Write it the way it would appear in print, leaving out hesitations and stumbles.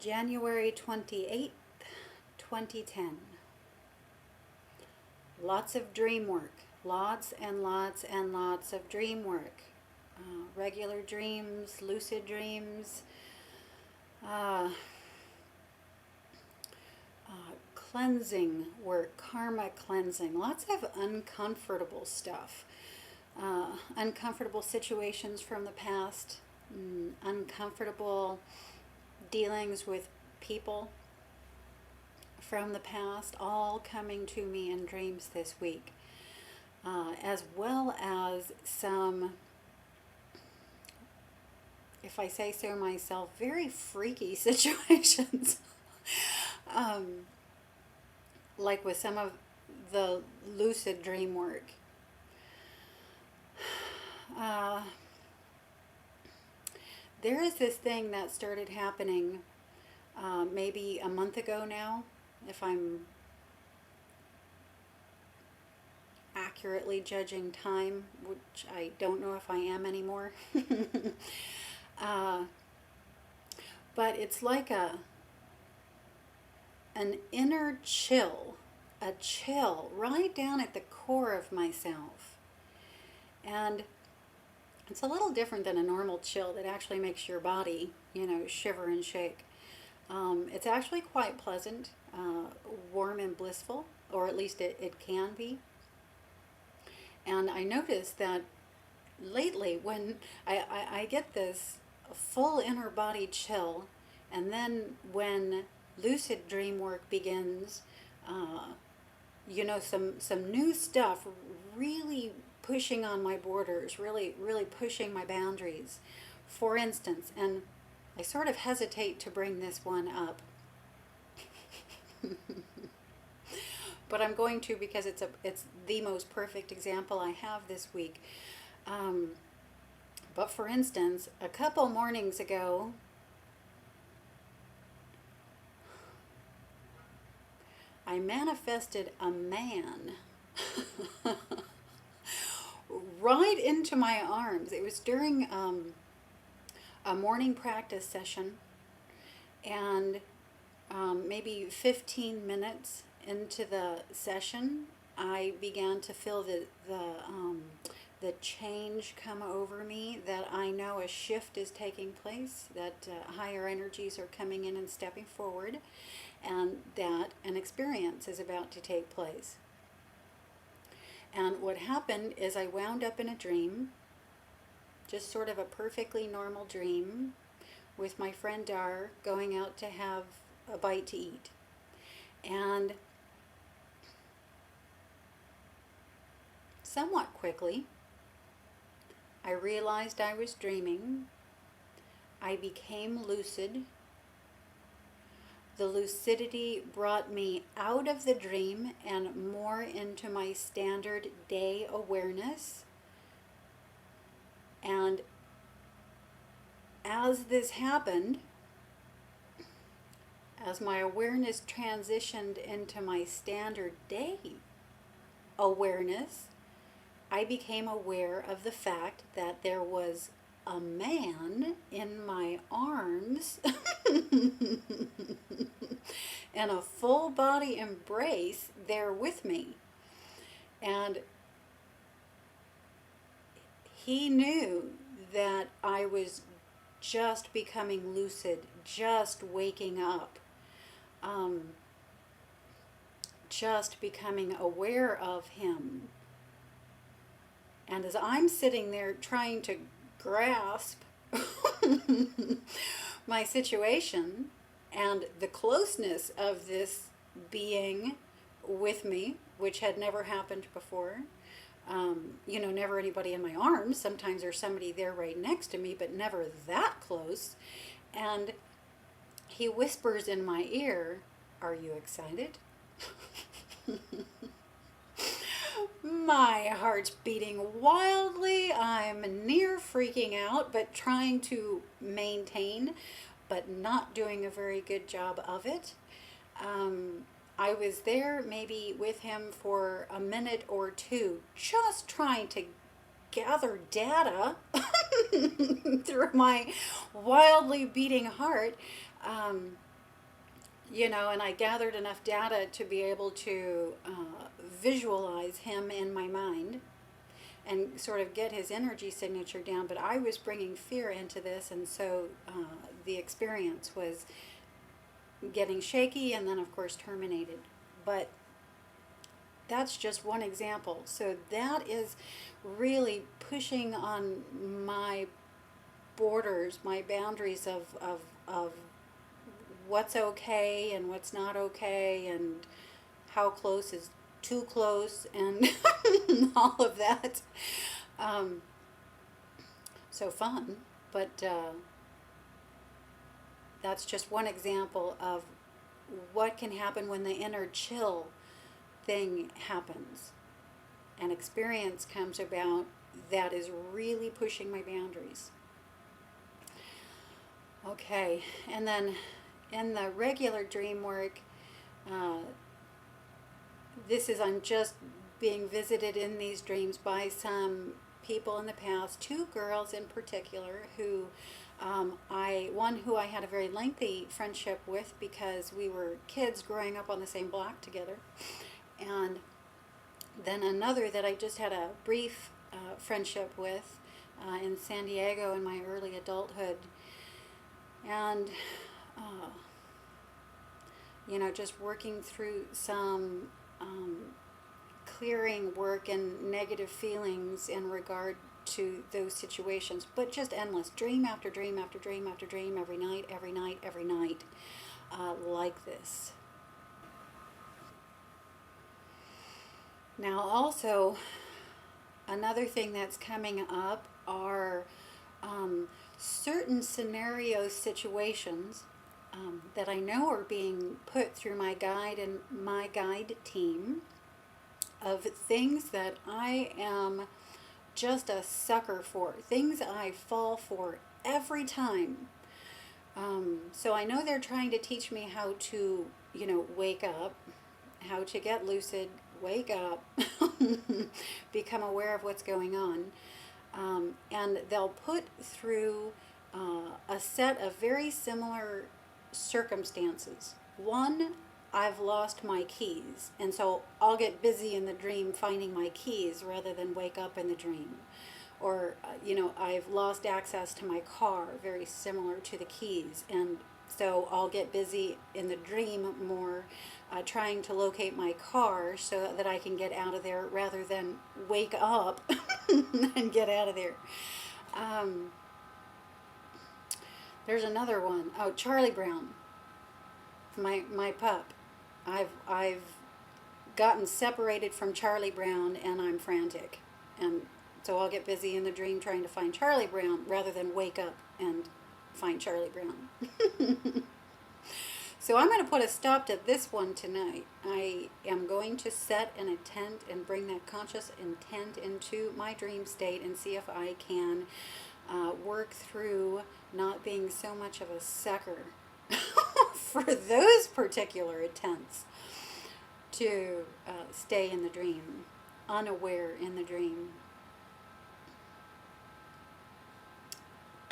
January 28th, 2010. Lots of dream work. Lots and lots and lots of dream work. Regular dreams, lucid dreams, uh, cleansing work, karma cleansing. Lots of uncomfortable stuff. Uncomfortable situations from the past. Uncomfortable dealings with people from the past, all coming to me in dreams this week, as well as some, if I say so myself, very freaky situations, like with some of the lucid dream work. There is this thing that started happening maybe a month ago now, if I'm accurately judging time, which I don't know if I am anymore. But it's like an inner chill, a chill right down at the core of myself. And it's a little different than a normal chill that actually makes your body, shiver and shake. It's actually quite pleasant, warm and blissful, or at least it can be. And I noticed that lately when I get this full inner body chill, and then when lucid dream work begins, some new stuff really pushing on my borders, really pushing my boundaries. For instance, and I sort of hesitate to bring this one up, but I'm going to because it's the most perfect example I have this week. But for instance, a couple mornings ago, I manifested a man right into my arms. It was during a morning practice session, and maybe 15 minutes into the session, I began to feel the change come over me, that I know a shift is taking place, that higher energies are coming in and stepping forward, and that an experience is about to take place. And what happened is I wound up in a dream, just sort of a perfectly normal dream, with my friend Dar going out to have a bite to eat. And somewhat quickly, I realized I was dreaming. I became lucid. The lucidity brought me out of the dream and more into my standard day awareness. And as this happened, as my awareness transitioned into my standard day awareness, I became aware of the fact that there was a man in my arms and a full body embrace there with me. And he knew that I was just becoming lucid, just waking up, just becoming aware of him. And as I'm sitting there trying to grasp my situation and the closeness of this being with me, which had never happened before, never anybody in my arms. Sometimes there's somebody there right next to me, but never that close. And he whispers in my ear, "Are you excited?" My heart's beating wildly. I'm near freaking out, but trying to maintain, but not doing a very good job of it. I was there maybe with him for a minute or two, just trying to gather data through my wildly beating heart. and I gathered enough data to be able to visualize him in my mind and sort of get his energy signature down. But I was bringing fear into this, and so the experience was getting shaky and then, of course, terminated. But that's just one example. So that is really pushing on my borders, my boundaries of what's okay and what's not okay, and how close is too close, and all of that. Um, so fun, but that's just one example of what can happen when the inner chill thing happens. An experience comes about that is really pushing my boundaries. Okay, and then in the regular dream work, uh, I'm just being visited in these dreams by some people in the past, two girls in particular, who one who I had a very lengthy friendship with because we were kids growing up on the same block together, and then another that I just had a brief friendship with in San Diego in my early adulthood. And just working through some clearing work and negative feelings in regard to those situations, but just endless dream after dream after dream after dream, every night, every night, every night, like this. Now also, another thing that's coming up are certain scenario situations that I know are being put through my guide and my guide team, of things that I am just a sucker for, things I fall for every time. So I know they're trying to teach me how to, wake up, how to get lucid, wake up, become aware of what's going on. And they'll put through a set of very similar circumstances. One, I've lost my keys, and so I'll get busy in the dream finding my keys rather than wake up in the dream. Or, I've lost access to my car, very similar to the keys, and so I'll get busy in the dream more trying to locate my car so that I can get out of there rather than wake up and get out of there. There's another one. Oh, Charlie Brown, my pup. I've gotten separated from Charlie Brown, and I'm frantic, and so I'll get busy in the dream trying to find Charlie Brown rather than wake up and find Charlie Brown. So I'm going to put a stop to this one tonight. I am going to set an intent and bring that conscious intent into my dream state and see if I can work through not being so much of a sucker for those particular attempts to stay in the dream, unaware in the dream.